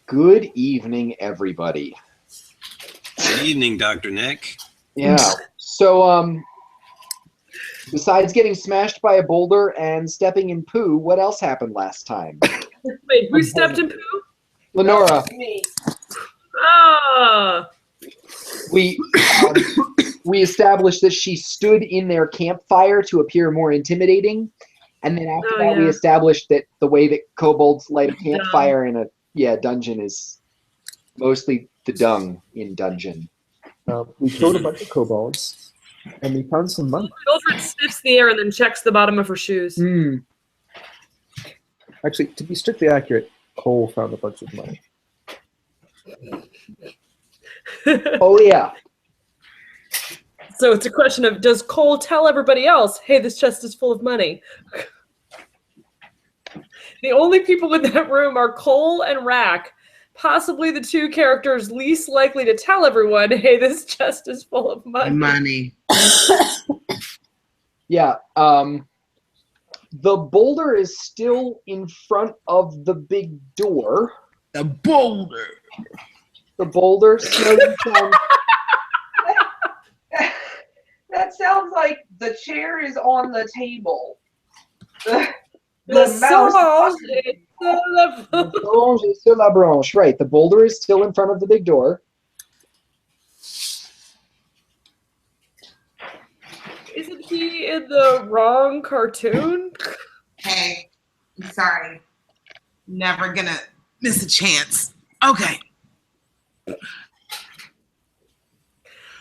Good evening, everybody. Good evening, Dr. Nick. Yeah. So, besides getting smashed by a boulder and stepping in poo, what else happened last time? Wait, who stepped in poo? Lenora. Me. Ah. We established that she stood in their campfire to appear more intimidating, and then after that we established that the way that kobolds light a campfire in a dungeon is mostly the dung in dungeon. We killed a bunch of kobolds, and we found some money. Mildred sniffs the air and then checks the bottom of her shoes. Actually, to be strictly accurate, Cole found a bunch of money. Oh, yeah. So it's a question of, does Cole tell everybody else, hey, this chest is full of money? The only people in that room are Cole and Rack, possibly the two characters least likely to tell everyone, hey, this chest is full of money. Yeah. The boulder is still in front of the big door. The boulder. The boulder. That sounds like the chair is on the table. The mouse is sur la branche. Right. The boulder is still in front of the big door. Isn't he in the wrong cartoon? Hey, I'm sorry. Never gonna miss a chance. Okay.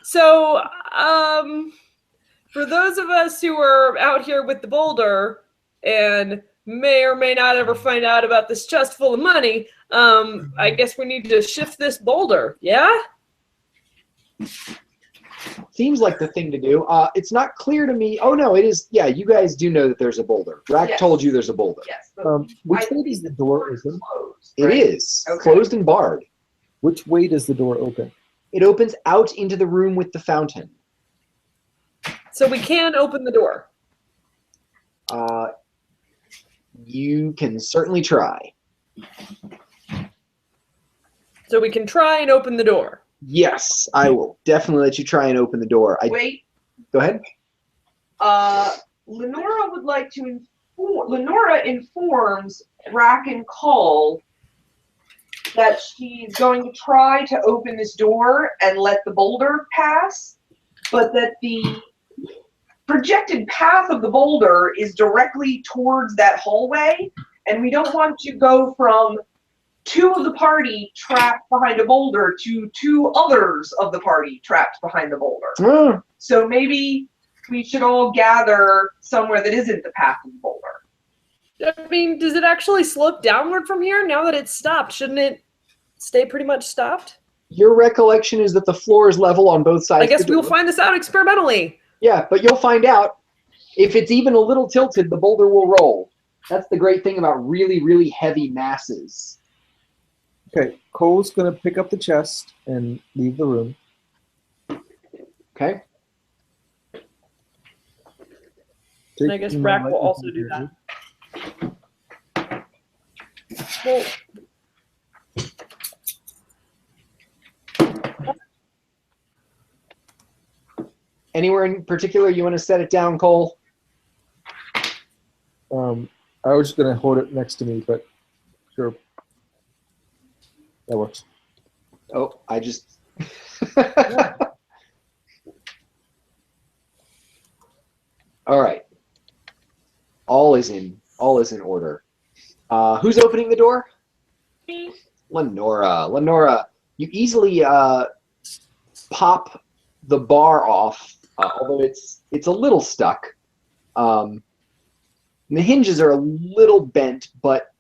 So, for those of us who are out here with the boulder and may or may not ever find out about this chest full of money, I guess we need to shift this boulder, yeah? Seems like the thing to do. It's not clear to me. Oh, no, it is. Yeah, you guys do know that there's a boulder. Drac told you there's a boulder. Yes. Which way does the door open? Closed, It right? is. Okay. Closed and barred. Which way does the door open? It opens out into the room with the fountain. So we can open the door. You can certainly try. So we can try and open the door. Yes, I will definitely let you try and open the door. Wait. Go ahead. Lenora would like to inform. Lenora informs Rack and Cole that she's going to try to open this door and let the boulder pass, but that the projected path of the boulder is directly towards that hallway, and we don't want to go from two of the party trapped behind a boulder to two others of the party trapped behind the boulder. So maybe we should all gather somewhere that isn't the path of the boulder. I mean, does it actually slope downward from here now that it's stopped? Shouldn't it stay pretty much stopped? Your recollection is that the floor is level on both sides. I guess we'll find this out experimentally. Yeah, but you'll find out. If it's even a little tilted, the boulder will roll. That's the great thing about really, really heavy masses. Okay, Cole's going to pick up the chest and leave the room. Okay. And I guess Rack will also do that. Well, Anywhere in particular you want to set it down, Cole? I was just going to hold it next to me, but sure. That works. Oh, I just... All right. All is in order. Who's opening the door? me. Lenora. Lenora, you easily pop the bar off, although it's a little stuck. The hinges are a little bent, but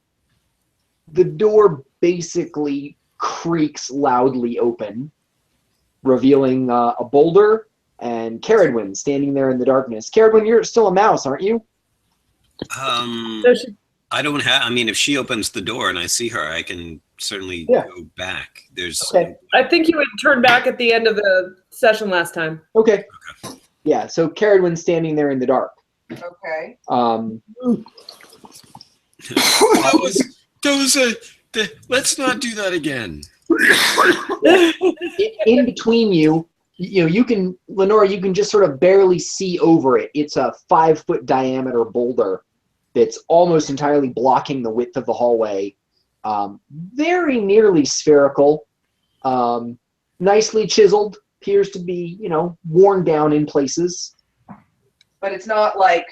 the door basically creaks loudly open, revealing a boulder and Caradwin standing there in the darkness. Caradwin, you're still a mouse, aren't you? I don't have. I mean, if she opens the door and I see her, I can certainly go back. There's. Okay. I think you had turned back at the end of the session last time. Okay. Yeah. So Caradwin's standing there in the dark. Okay. Those Let's not do that again. In between you, you can, Lenora, you can just sort of barely see over it. It's a 5-foot diameter boulder that's almost entirely blocking the width of the hallway. Very nearly spherical, nicely chiseled, appears to be, worn down in places. But it's not like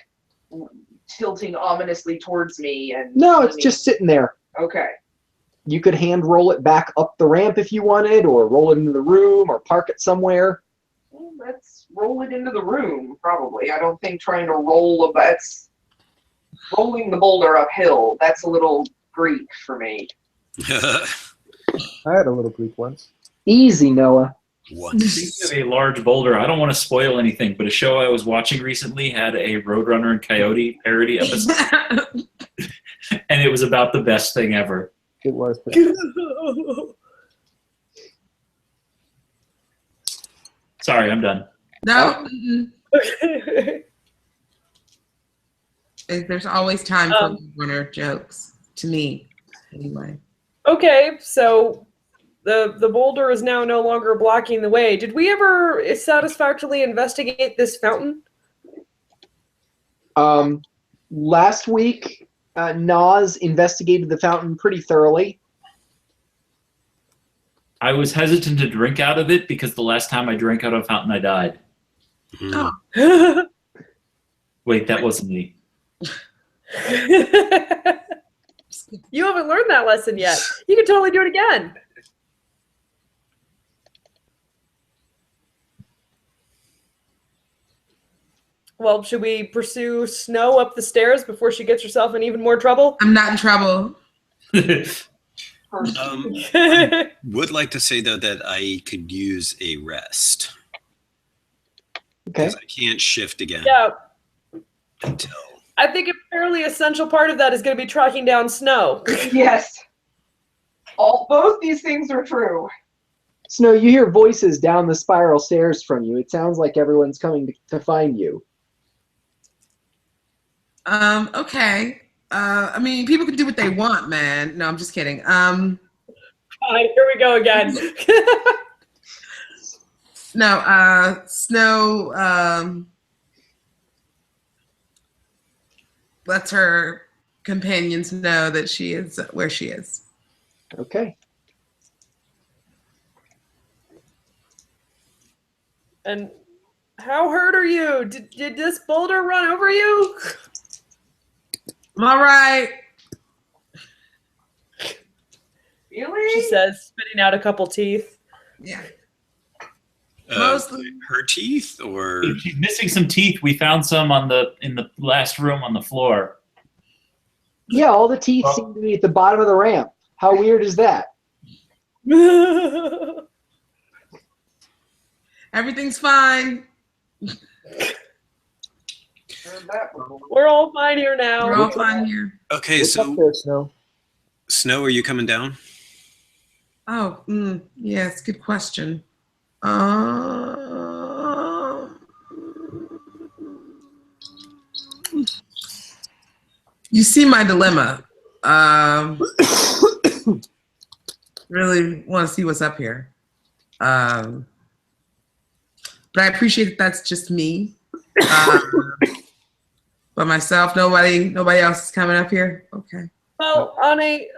tilting ominously towards me and No, it's just sitting there. Okay. You could hand roll it back up the ramp if you wanted, or roll it into the room, or park it somewhere. Well, let's roll it into the room, probably. I don't think trying to roll that's rolling the boulder uphill. That's a little Greek for me. I had a little Greek once. Easy, Noah. Speaking of a large boulder, I don't want to spoil anything, but a show I was watching recently had a Roadrunner and Coyote parody episode, and it was about the best thing ever. It was. Sorry, I'm done. No. There's always time for winner jokes, to me, anyway. Okay, so the boulder is now no longer blocking the way. Did we ever satisfactorily investigate this fountain? Last week, Nas investigated the fountain pretty thoroughly. I was hesitant to drink out of it because the last time I drank out of a fountain, I died. Oh. Wait, that wasn't me. You haven't learned that lesson yet. You can totally do it again. Well, should we pursue Snow up the stairs before she gets herself in even more trouble? I'm not in trouble. I would like to say, though, that I could use a rest. Okay. Because I can't shift again Yeah, until... I think a fairly essential part of that is going to be tracking down Snow. Yes. Both these things are true. Snow, you hear voices down the spiral stairs from you. It sounds like everyone's coming to find you. Okay. I mean, people can do what they want, man. No, I'm just kidding. Fine, here we go again. No, Snow lets her companions know that she is where she is. Okay. And how hurt are you? Did this boulder run over you? I'm all right. Really? She says, spitting out a couple teeth. Yeah. Mostly her teeth, or She's missing some teeth. We found some in the last room on the floor. Yeah, all the teeth seem to be at the bottom of the ramp. How weird is that? Everything's fine. We're all fine here now. We're all fine here. okay. What's up So there, Snow? Snow, are you coming down? Oh, yes, good question. You see my dilemma. Really want to see what's up here. But I appreciate that that's just me. But myself, nobody else is coming up here. Okay. Well, on a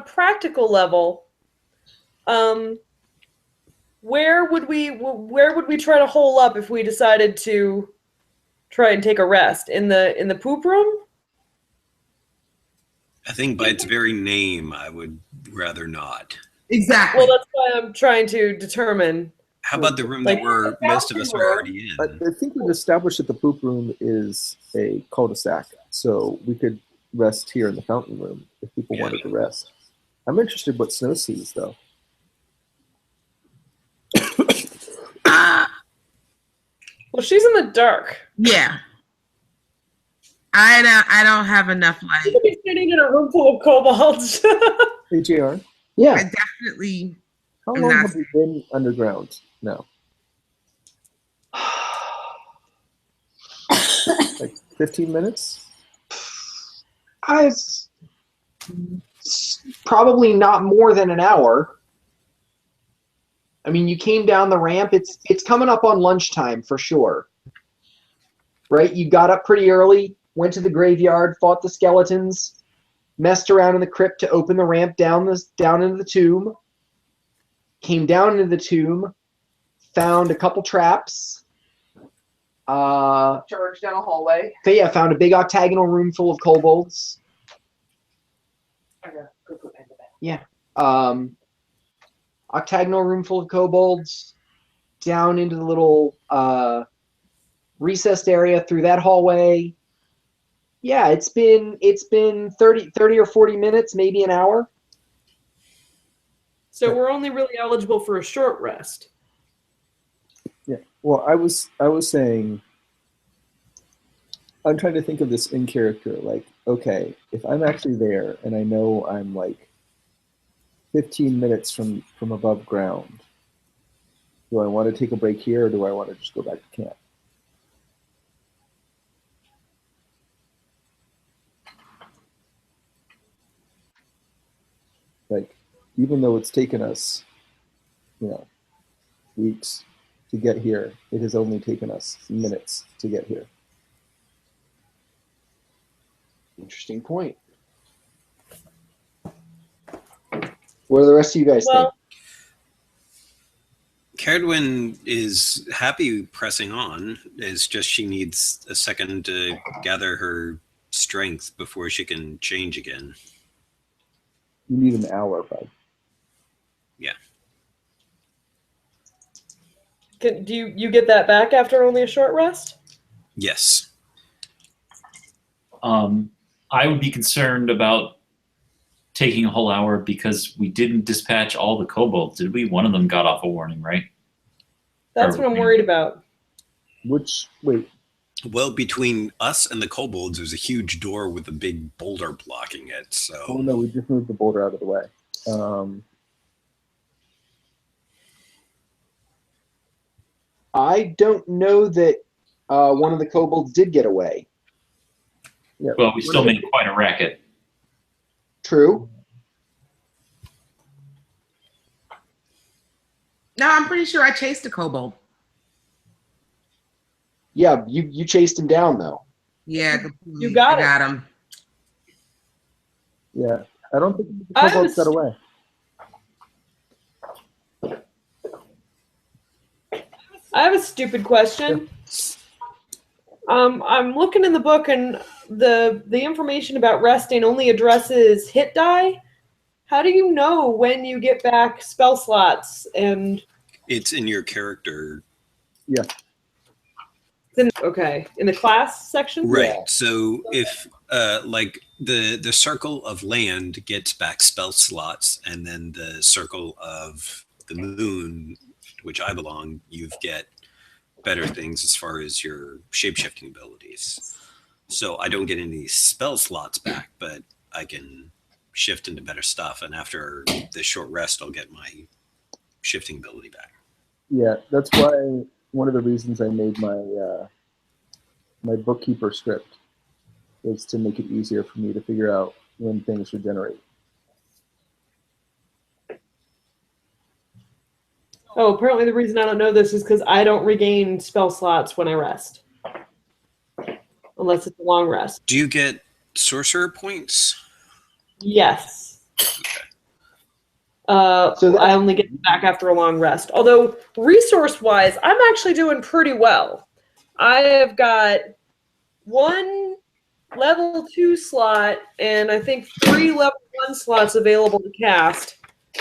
practical level, where would we try to hole up if we decided to try and take a rest in the poop room? I think by its very name, I would rather not. Exactly. Well, that's why I'm trying to determine. How about the room that most of us are already in? I think we've established that the poop room is a cul-de-sac, so we could rest here in the fountain room if people wanted to rest. I'm interested what Snow sees, though. Well, she's in the dark. Yeah. I don't have enough light. You could be sitting in a room full of kobolds. Hey, JR, I Yeah. definitely. how I'm long not- have we been underground now? Like 15 minutes? probably not more than an hour. I mean, you came down the ramp. It's coming up on lunchtime for sure. Right? You got up pretty early, went to the graveyard, fought the skeletons, messed around in the crypt to open the ramp down into the tomb. Came down into the tomb, found a couple traps. Charged down a hallway. Yeah, found a big octagonal room full of kobolds. I gotta go put pen to bed. Yeah. Octagonal room full of kobolds. Down into the little recessed area through that hallway. Yeah, it's been 30 or 40 minutes, maybe an hour. So we're only really eligible for a short rest. Yeah. Well, I was saying, I'm trying to think of this in character. Like, okay, if I'm actually there and I know I'm like 15 minutes from above ground, do I want to take a break here or do I want to just go back to camp? Like, even though it's taken us, weeks to get here, it has only taken us minutes to get here. Interesting point. What do the rest of you guys think? Caradwyn is happy pressing on. It's just she needs a second to gather her strength before she can change again. You need an hour, bud. Yeah. Do you get that back after only a short rest? Yes. I would be concerned about taking a whole hour because we didn't dispatch all the kobolds, did we? One of them got off a warning, right? That's what I'm worried about. Wait. Well, between us and the kobolds, there's a huge door with a big boulder blocking it. So. Oh no, we just moved the boulder out of the way. I don't know that one of the kobolds did get away. Yeah. Well, we still made quite a racket. True. No, I'm pretty sure I chased a kobold. Yeah, you chased him down though. Yeah, You got I it. got him. Yeah, I don't think the kobolds got away. I have a stupid question. I'm looking in the book, and the information about resting only addresses hit die. How do you know when you get back spell slots? And It's in your character. Yeah. Okay, in the class section? Right. Yeah. So if like the circle of land gets back spell slots, and then the circle of the moon, which I belong, you get better things as far as your shape-shifting abilities. So I don't get any spell slots back, but I can shift into better stuff, and after the short rest I'll get my shifting ability back. Yeah, that's why one of the reasons I made my my bookkeeper script is to make it easier for me to figure out when things regenerate. Oh, apparently the reason I don't know this is because I don't regain spell slots when I rest. Unless it's a long rest. Do you get sorcerer points? Yes. Okay. So I only get back after a long rest. Although resource-wise, I'm actually doing pretty well. I have got 1 level 2 slot and I think 3 level 1 slots available to cast.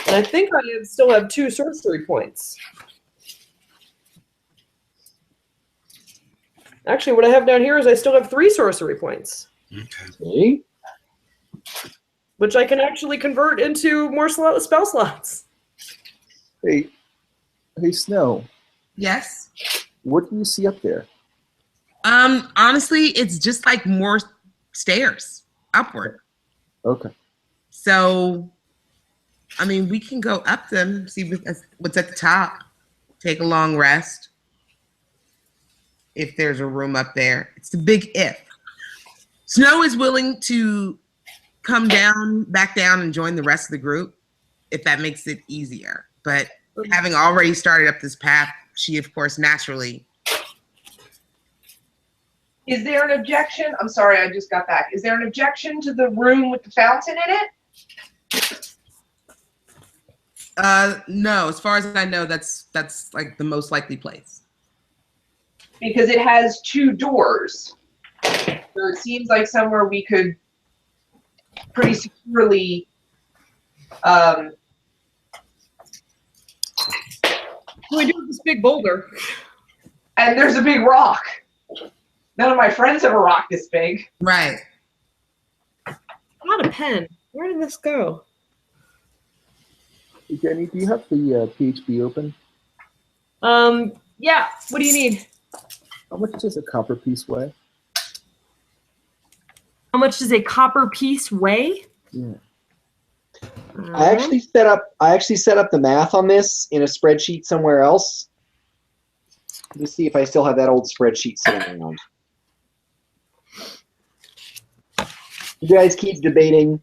And I think I still have 2 sorcery points. Actually, what I have down here is I still have 3 sorcery points. Okay. See? Which I can actually convert into more spell slots. Hey, Snow, Yes. what do you see up there? Honestly, it's just like more stairs upward. Okay. So, I mean, we can go up them, see what's at the top, take a long rest. If there's a room up there, it's the big if. Snow is willing to come back down and join the rest of the group if that makes it easier. But having already started up this path, she of course naturally. Is there an objection? I'm sorry, I just got back. Is there an objection to the room with the fountain in it? No, as far as I know, that's like the most likely place. Because it has 2 doors. So it seems like somewhere we could pretty securely What do we do with this big boulder? and there's a big rock. None of my friends have a rock this big. Right. Not a pen. Where did this go? Jenny, do you have the PHB open? Yeah. What do you need? How much does a copper piece weigh? How much does a copper piece weigh? Yeah. I actually set up the math on this in a spreadsheet somewhere else. Let me see if I still have that old spreadsheet sitting around. You guys keep debating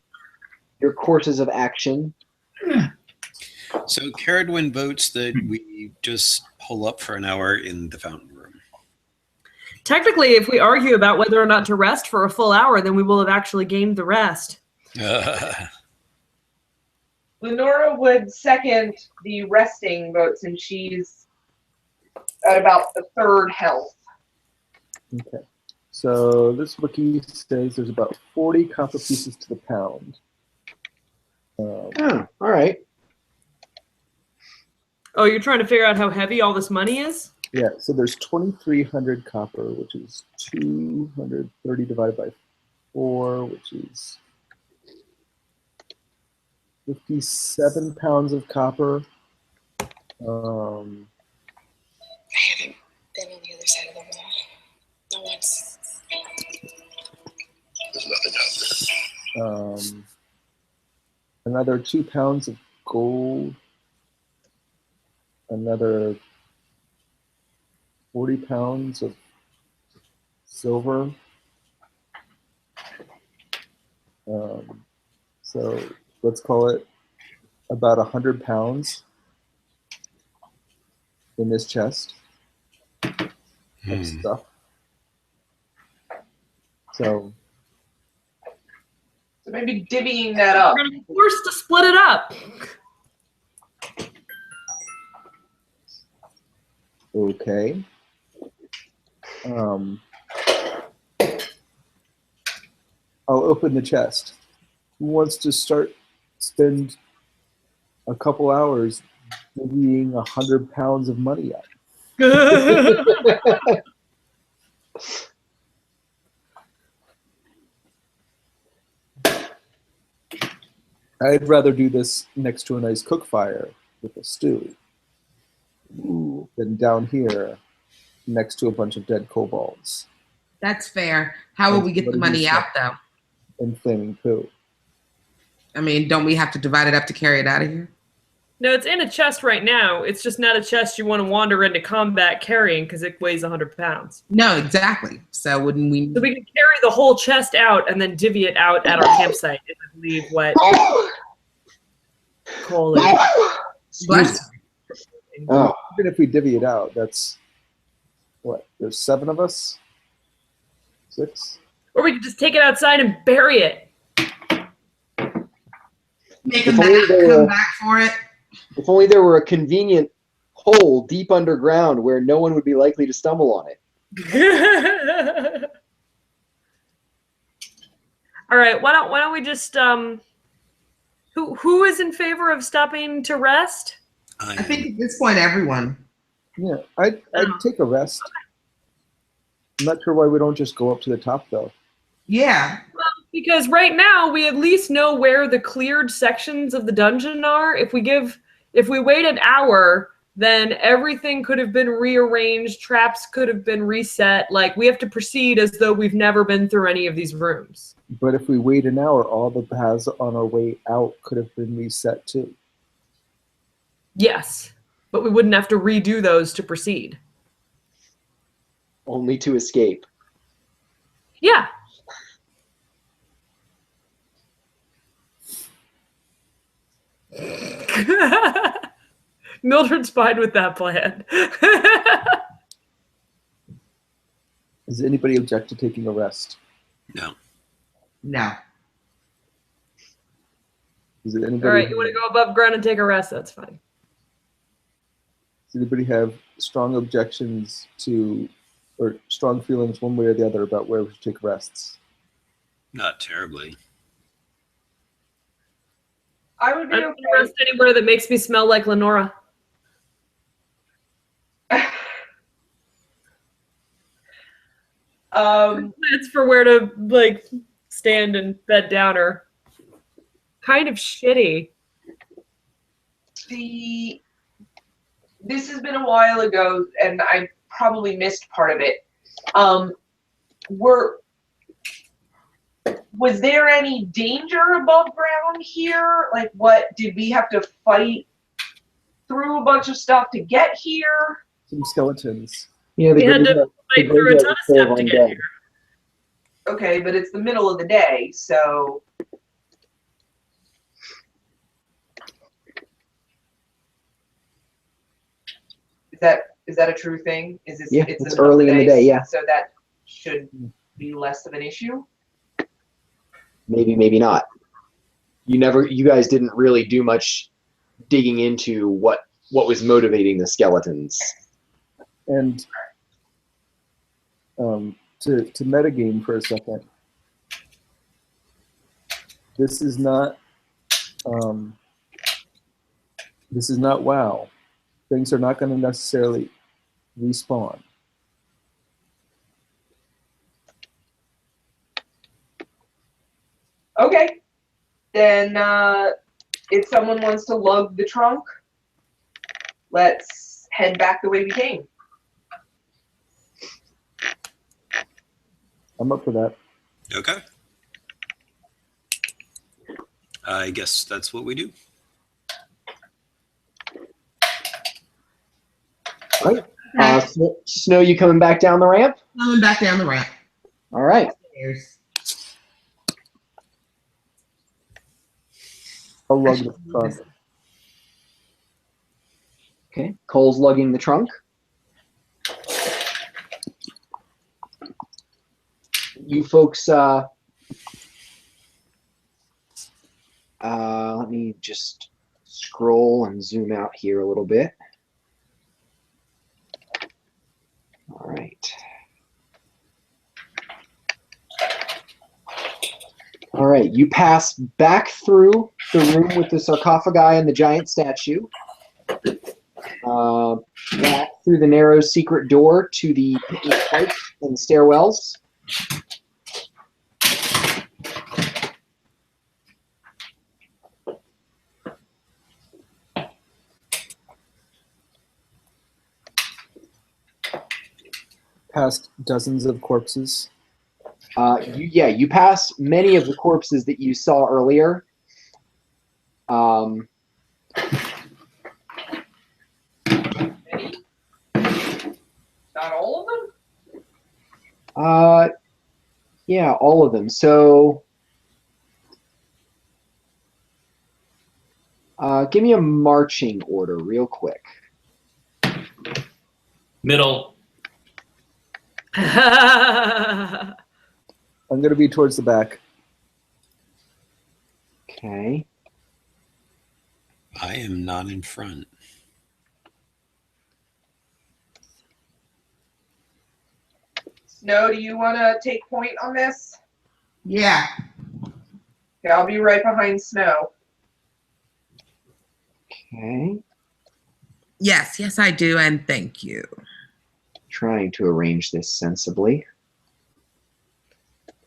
your courses of action. So Caradwin votes that we just pull up for an hour in the fountain room. Technically, if we argue about whether or not to rest for a full hour, then we will have actually gained the rest. Lenora would second the resting vote since she's at about the 3rd health. Okay. So this wiki says there's about 40 copper pieces to the pound. Oh, all right. Oh, you're trying to figure out how heavy all this money is? Yeah, so there's 2,300 copper, which is 230 divided by 4, which is 57 pounds of copper. I haven't been on the other side of the wall. Not once. There's nothing out there. Another 2 pounds of gold. Another 40 pounds of silver. So let's call it about 100 pounds in this chest of stuff. So maybe divvying that up. We're going to be forced to split it up. okay. I'll open the chest. Who wants to spend a couple hours divvying 100 pounds of money up? I'd rather do this next to a nice cook fire with a stew than down here next to a bunch of dead kobolds. That's fair. How will we get the money out, though? And flaming poo. I mean, don't we have to divide it up to carry it out of here? No, it's in a chest right now. It's just not a chest you want to wander into combat carrying because it weighs 100 pounds. No, exactly. So wouldn't we? So we can carry the whole chest out and then divvy it out at our campsite is, I believe, what Cole is. Bless you. Oh, Even if we divvy it out, that's what? There's 7 of us? 6? Or we could just take it outside and bury it. Make If them only they come were- back for it. if only there were a convenient hole deep underground where no one would be likely to stumble on it. All right, why don't we just who is in favor of stopping to rest? I think at this point, everyone. Yeah, I'd take a rest. I'm not sure why we don't just go up to the top, though. Yeah. Because right now we at least know where the cleared sections of the dungeon are. If we wait an hour, then everything could have been rearranged, traps could have been reset. Like, we have to proceed as though we've never been through any of these rooms. But if we wait an hour, all the paths on our way out could have been reset too. Yes, but we wouldn't have to redo those to proceed. Only to escape. Yeah. Mildred's fine with that plan. Does anybody object to taking a rest? No. No. Does anybody? All right, you want to go above ground and take a rest? That's fine. Does anybody have strong objections to, or strong feelings one way or the other about where we should take rests? Not terribly. I would be I'm going okay. to rest anywhere that makes me smell like Lenora. It's for where to like stand and bed down or kind of shitty. This has been a while ago, and I probably missed part of it. Was there any danger above ground here? Like, what did we have to fight through a bunch of stuff to get here? Some skeletons. Yeah, We had to fight through a ton of stuff to get here. Okay, but it's the middle of the day, so is that a true thing? Is this? Yeah, it's it's early in the day. Yeah, so that should be less of an issue. maybe, maybe not. You guys didn't really do much digging into what was motivating the skeletons. And to metagame for a second, this is not WoW. Things are not going to necessarily respawn. Okay, then if someone wants to lug the trunk, let's head back the way we came. I'm up for that. Okay. I guess that's what we do. All right. Snow, you coming back down the ramp? Coming back down the ramp. All right. There's I'll lug the trunk. Okay. Cole's lugging the trunk. You folks, let me just scroll and zoom out here a little bit. All right. All right, you pass back through the room with the sarcophagi and the giant statue, back through the narrow secret door to the picnic pipes and stairwells. Past dozens of corpses. You pass many of the corpses that you saw earlier. Not all of them? Yeah, all of them. So, give me a marching order real quick. Middle. I'm going to be towards the back. Okay. I am not in front. Snow, do you want to take point on this? yeah. Okay, I'll be right behind Snow. Okay. Yes, I do, and thank you. Trying to arrange this sensibly.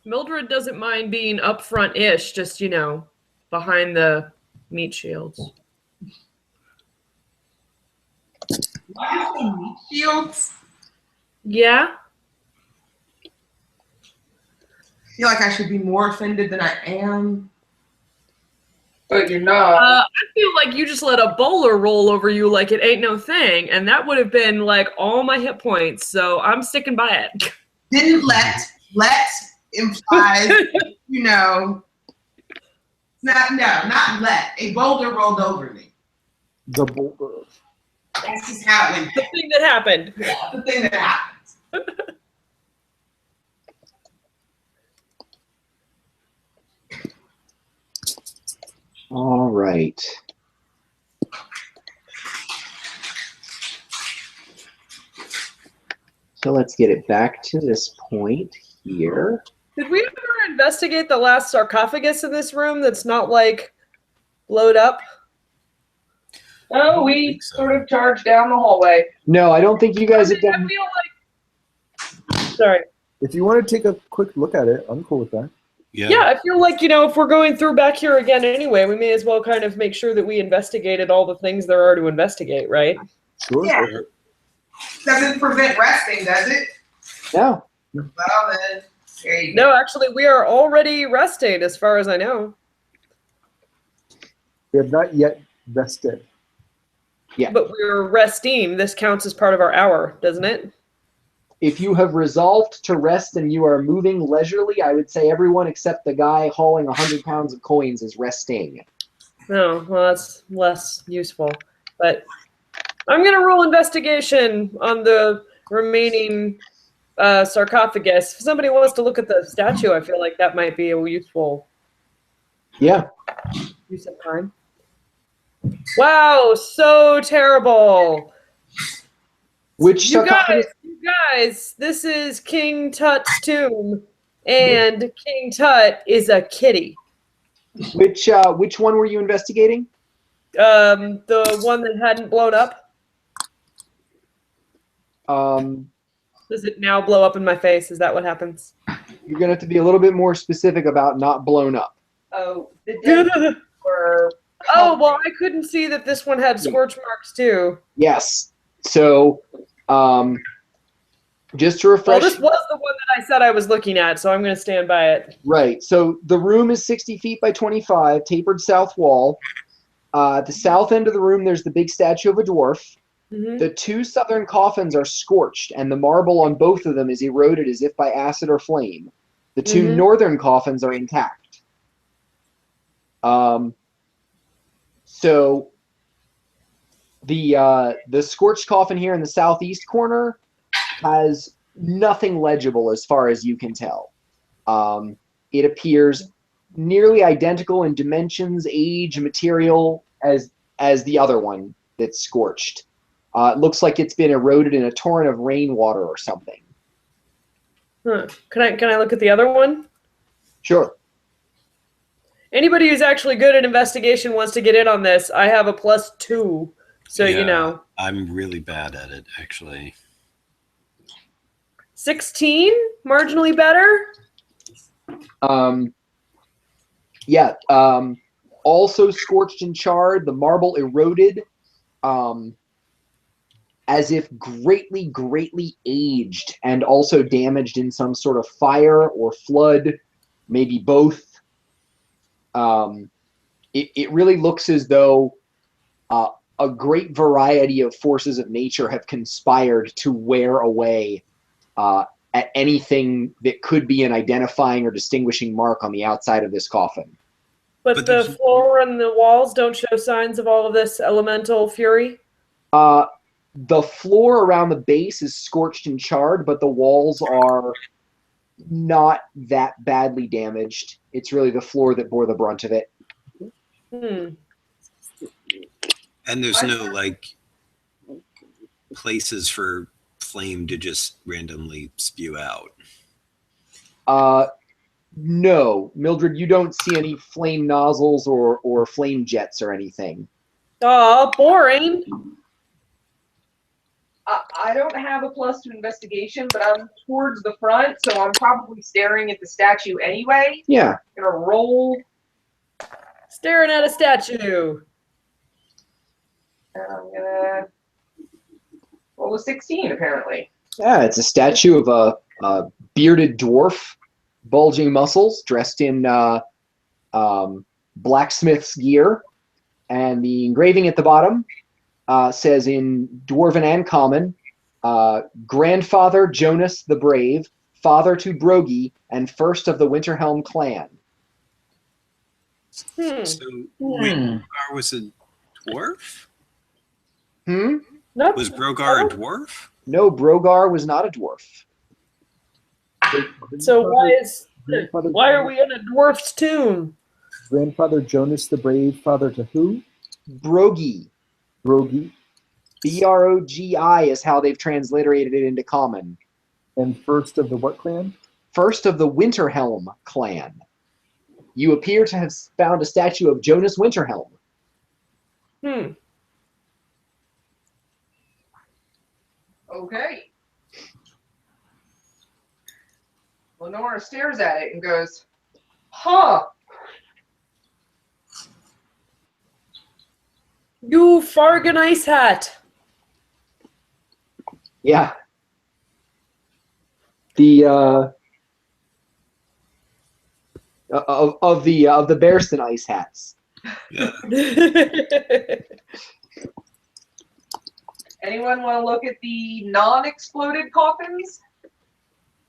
Mildred doesn't mind being up front-ish, just, behind the meat shields. Meat shields? Yeah? I feel like I should be more offended than I am. But you're not. I feel like you just let a bowler roll over you like it ain't no thing, and that would have been like all my hit points, so I'm sticking by it. Didn't let implies, not let. A boulder rolled over me. The boulder. This is how it went. The thing that happened. The thing that happens. All right. So let's get it back to this point here. Did we ever investigate the last sarcophagus in this room that's not like blowed up? Oh, we sort of charged down the hallway. No, I don't think you guys have done. I feel like. Sorry. If you want to take a quick look at it, I'm cool with that. Yeah, I feel like, if we're going through back here again anyway, we may as well kind of make sure that we investigated all the things there are to investigate, right? Sure. Yeah. Doesn't prevent resting, does it? No. Well then, there you go. No, actually, we are already resting, as far as I know. We have not yet vested. Yeah. But we're resting. This counts as part of our hour, doesn't it? If you have resolved to rest and you are moving leisurely, I would say everyone except the guy hauling 100 pounds of coins is resting. Oh, well, that's less useful. But I'm going to roll investigation on the remaining sarcophagus. If somebody wants to look at the statue, I feel like that might be a useful Yeah. use of time. Wow, so terrible. Which You sarcophagus? guys, this is King Tut's tomb, and King Tut is a kitty. Which one were you investigating? The one that hadn't blown up. Does it now blow up in my face? Is that what happens? You're gonna have to be a little bit more specific about not blown up. Oh, the dead were. Oh, well, I couldn't see that this one had scorch marks too. Yes. So, just to Well, refresh. this was the one that I said I was looking at, so I'm going to stand by it. Right. So the room is 60 feet by 25, tapered south wall. At the south end of the room, there's the big statue of a dwarf. Mm-hmm. The two southern coffins are scorched, and the marble on both of them is eroded as if by acid or flame. The two northern coffins are intact. So the scorched coffin here in the southeast corner has nothing legible as far as you can tell. It appears nearly identical in dimensions, age, material as the other one that's scorched. It looks like it's been eroded in a torrent of rainwater or something. Huh. Can I look at the other one? Sure. Anybody who's actually good at investigation wants to get in on this. I have a +2, so you know. I'm really bad at it, actually. 16, marginally better. Yeah. Also scorched and charred. The marble eroded, as if greatly, greatly aged, and also damaged in some sort of fire or flood, maybe both. It really looks as though a great variety of forces of nature have conspired to wear away at anything that could be an identifying or distinguishing mark on the outside of this coffin. But the floor and the walls don't show signs of all of this elemental fury? The floor around the base is scorched and charred, but the walls are not that badly damaged. It's really the floor that bore the brunt of it. Hmm. And there's no, places for flame to just randomly spew out. No, Mildred, you don't see any flame nozzles or flame jets or anything. Oh, boring. I don't have a +2 investigation, but I'm towards the front, so I'm probably staring at the statue anyway. Yeah. I'm gonna roll. Staring at a statue. And I'm gonna roll a 16, apparently. Yeah, it's a statue of a bearded dwarf, bulging muscles, dressed in blacksmith's gear. And the engraving at the bottom says in Dwarven and Common, Grandfather Jonas the Brave, father to Brogi, and first of the Winterhelm clan. So, Brogar was a dwarf? Hmm? Nope. Was Brogar a dwarf? No, Brogar was not a dwarf. So Grandfather why are Jonas- we in a dwarf's tomb? Grandfather Jonas the Brave, father to who? Brogi. Brogi. Brogi is how they've transliterated it into common. And first of the what clan? First of the Winterhelm clan. You appear to have found a statue of Jonas Winterhelm. Hmm. Okay. Lenora stares at it and goes, huh. You Fargan Ice Hat. Yeah. The of the Bearston ice hats. Yeah. Anyone want to look at the non-exploded coffins?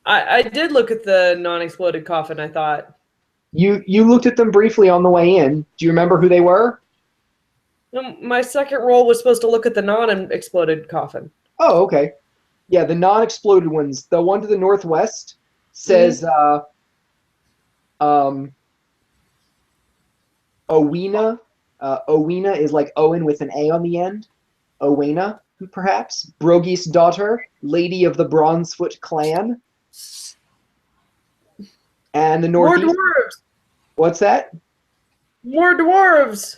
I did look at the non-exploded coffin, I thought. You looked at them briefly on the way in. Do you remember who they were? My second roll was supposed to look at the non-exploded coffin. Oh, okay. Yeah, the non-exploded ones. The one to the northwest says Owena. Owena is like Owen with an A on the end. Owena, perhaps. Brogi's daughter, lady of the Bronzefoot clan. And the More northeast. dwarves! What's that? More dwarves!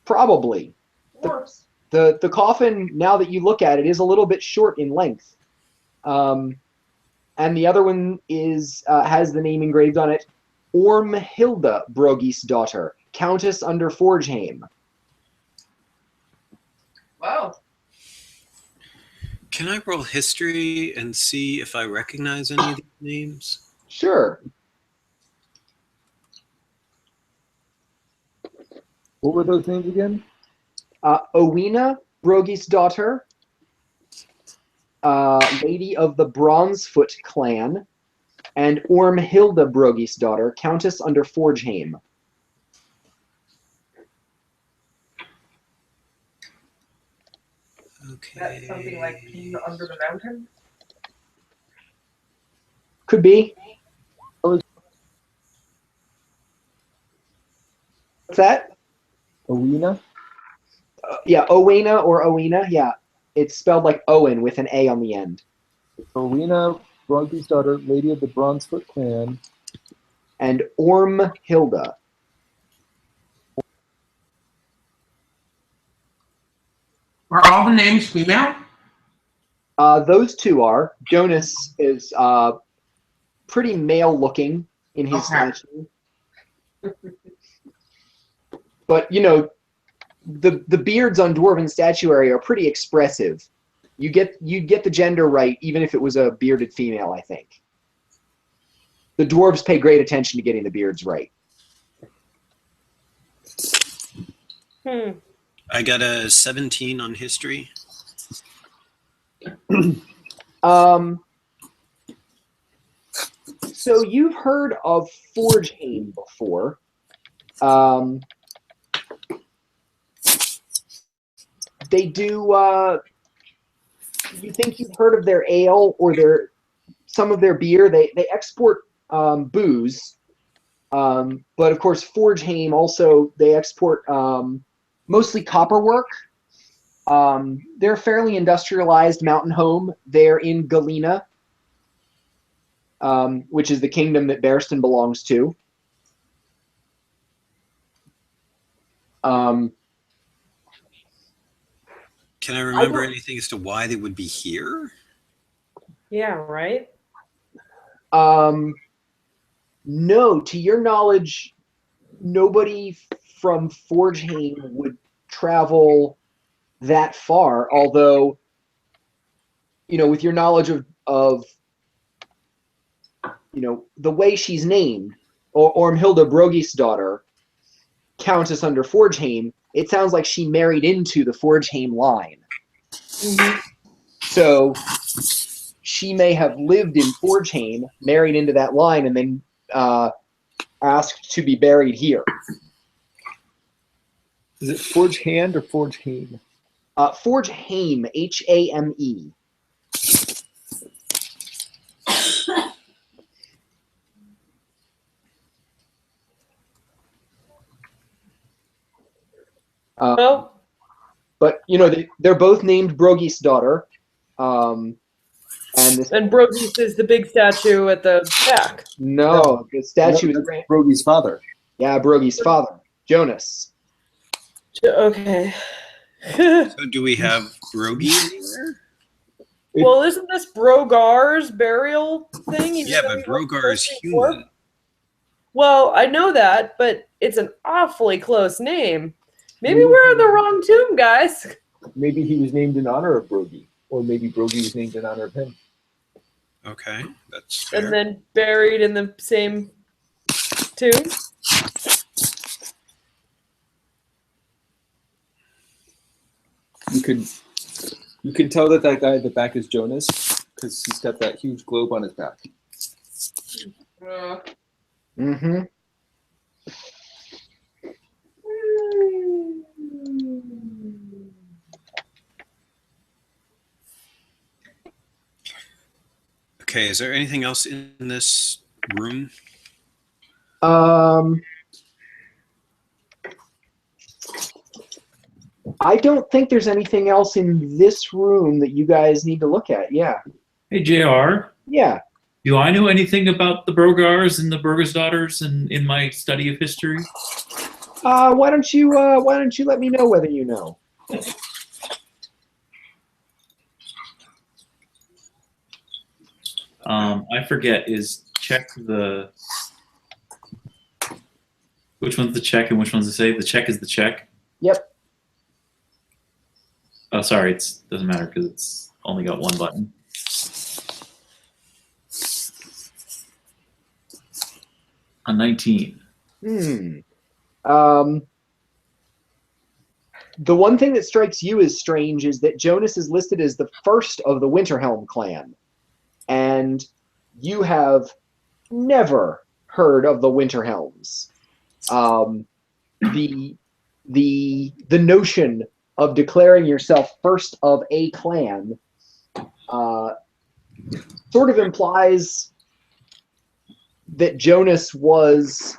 Probably. Dwarfs. The coffin, now that you look at it, is a little bit short in length. And the other one is has the name engraved on it, Ormhilda Brogi's daughter, Countess under Forgeheim. Wow. Can I roll history and see if I recognize any of these names? Sure. What were those names again? Owena Brogi's daughter, lady of the Bronzefoot clan, and Ormhilda Brogi's daughter, Countess under Forgeheim. Okay. That's something like King Under the Mountain? Could be. What's that? Owena? Yeah, Owena or Owena. Yeah, it's spelled like Owen with an A on the end. Owena, Brogi's daughter, lady of the Bronzefoot clan. And Ormhilda. Are all the names female? Those two are. Jonas is pretty male-looking in his Okay. statue. But, you know, the beards on dwarven statuary are pretty expressive. You'd get the gender right even if it was a bearded female, I think. The dwarves pay great attention to getting the beards right. Hmm. I got a 17 on history. So you've heard of Forgeheim before. They do. You think you've heard of their ale or some of their beer? They export booze, but of course Forgeheim also they export mostly copperwork. They're a fairly industrialized mountain home. They're in Galena, which is the kingdom that Bearston belongs to. Can I remember anything as to why they would be here? Yeah, right? No, to your knowledge, nobody from Forgeheim would travel that far. Although, you know, with your knowledge of you know the way she's named, or Ormhilda Brogi's daughter, Countess under Forgeheim, it sounds like she married into the Forgeheim line. Mm-hmm. So she may have lived in Forgeheim, married into that line, and then asked to be buried here. Is it Forge Hand or Forge Heim? Forge Hame, Hame. Well, But you know they're both named Brogi's daughter, and this, and Brogies is the big statue at the back. no, the statue is That's Brogy's father. yeah, Brogi's father, Jonas. Okay. So do we have Brogy anywhere? Well, isn't this Brogar's burial thing? Even Yeah, though but he was Brogar is supposed to be dwarf? human. Well, I know that, but it's an awfully close name. Maybe we're in the wrong tomb, guys. Maybe he was named in honor of Brogy, or maybe Brogy was named in honor of him. Okay, that's fair. And then buried in the same tomb. You can tell that guy at the back is Jonas because he's got that huge globe on his back. Mm-hmm. Okay, is there anything else in this room? I don't think there's anything else in this room that you guys need to look at. Yeah. Hey, JR. Yeah. Do I know anything about the Brogars and the Brogar's daughters in my study of history? Why don't you let me know whether you know? I forget. Is check the... Which one's the check and which one's the save? The check is the check? Yep. Oh, sorry. It doesn't matter because it's only got one button. A 19. The one thing that strikes you as strange is that Jonas is listed as the first of the Winterhelm clan, and you have never heard of the Winterhelms. The notion of declaring yourself first of a clan sort of implies that Jonas was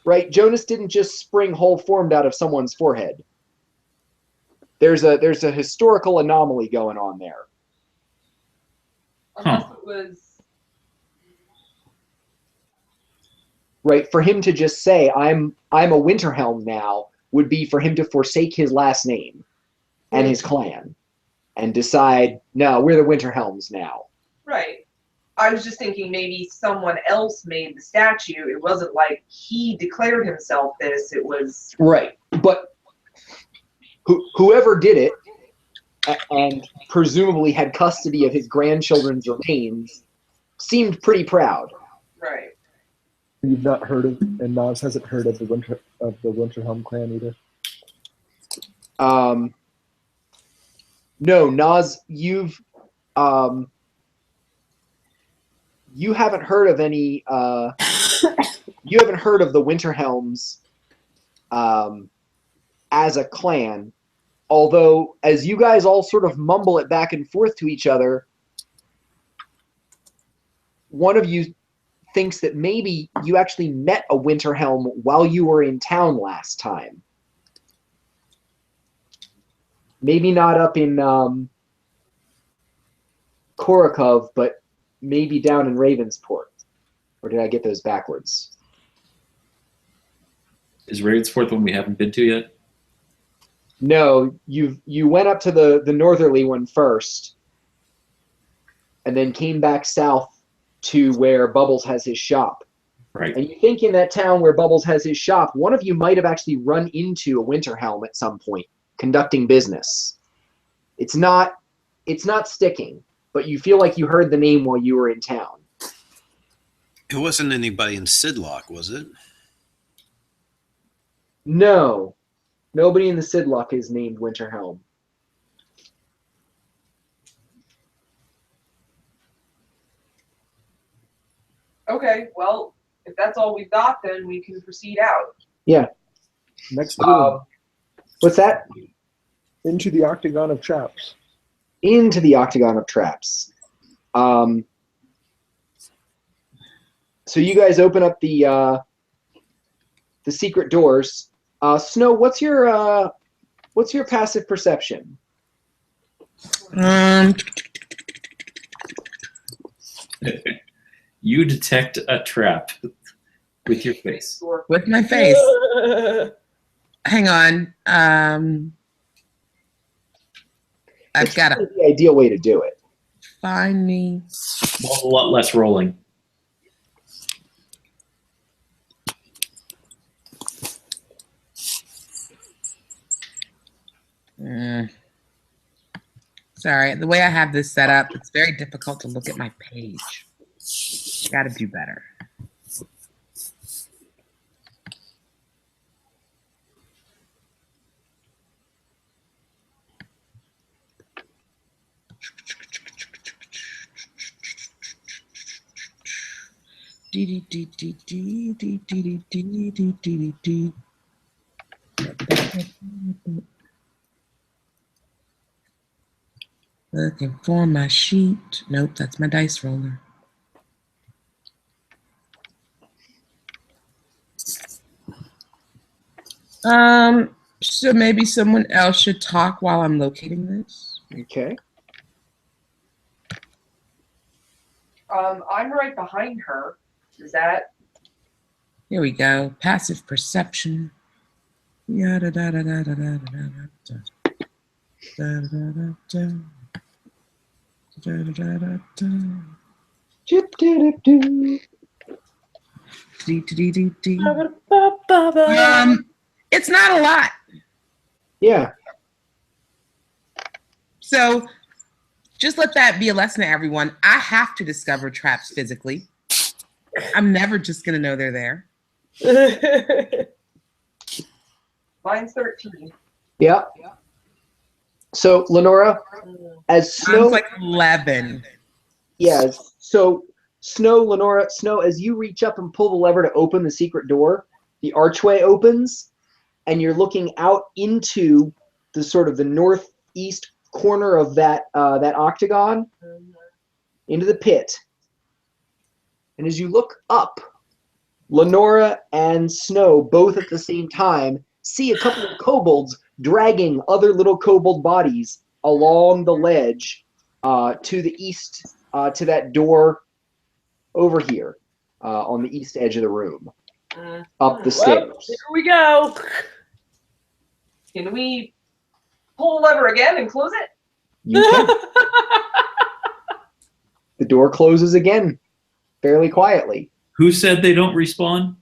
right. Jonas didn't just spring whole formed out of someone's forehead. There's a historical anomaly going on there. Unless it was Right, for him to just say I'm a Winterhelm now would be for him to forsake his last name and his clan and decide, no, we're the Winterhelms now. right. I was just thinking maybe someone else made the statue. It wasn't like he declared himself this. It was Right, but whoever did it and presumably had custody of his grandchildren's remains seemed pretty proud. right. You've not heard of, and Nas hasn't heard of the Winterhelm clan either. No, Nas, you haven't heard of any. You haven't heard of the Winterhelms as a clan, although as you guys all sort of mumble it back and forth to each other, one of you thinks that maybe you actually met a Winterhelm while you were in town last time. Maybe not up in Korokov, but maybe down in Ravensport. Or did I get those backwards? Is Ravensport the one we haven't been to yet? No, you went up to the northerly one first, and then came back south to where Bubbles has his shop. Right. And you think in that town where Bubbles has his shop, one of you might have actually run into a Winterhelm at some point, conducting business. It's not sticking, but you feel like you heard the name while you were in town. It wasn't anybody in Sidlock, was it? No, nobody in the Sidlock is named Winterhelm. Okay, well, if that's all we've got, then we can proceed out. Yeah. Next room. What's that? Into the octagon of traps. Into the octagon of traps. So you guys open up the secret doors. Snow, what's your passive perception? You detect a trap with your face. With my face. Hang on. I've got to the ideal way to do it. find me. Well, a lot less rolling. Sorry, the way I have this set up, it's very difficult to look at my page. Got to do better. Looking for my sheet. Nope, that's my dice roller. So maybe someone else should talk while I'm locating this. Okay. I'm right behind her. Is that? Here we go. Passive perception. Yada da da da da da da da da da da da. It's not a lot. Yeah. So just let that be a lesson to everyone. I have to discover traps physically. I'm never just going to know they're there. Mine's 13. Yeah. So, Lenora, as Snow... Sounds like 11. Yeah, so Lenora, as you reach up and pull the lever to open the secret door, the archway opens, and you're looking out into the sort of the northeast corner of that octagon, into the pit. And as you look up, Lenora and Snow, both at the same time, see a couple of kobolds dragging other little kobold bodies along the ledge to the east, to that door over here on the east edge of the room, up the stairs. Here we go. Can we pull the lever again and close it? You can. The door closes again, fairly quietly. Who said they don't respawn?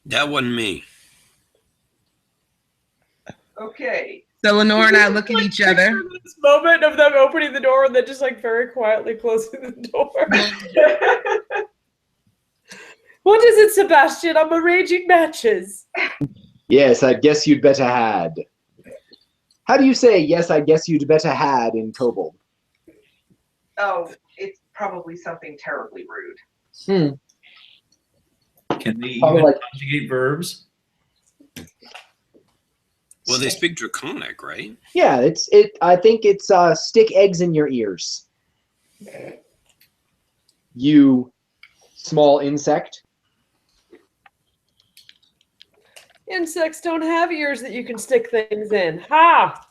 That wasn't me. Okay. So Lenore and I look at each other. This moment of them opening the door and then just like very quietly closing the door. What is it, Sebastian? I'm arranging matches. Yes, I guess you'd better had. How do you say, yes, I guess you'd better had in kobold? Oh, it's probably something terribly rude. Can they Probably even like- conjugate verbs? Well, they speak Draconic, right? Yeah, I think it's stick eggs in your ears. You small insect. Insects don't have ears that you can stick things in. Ha!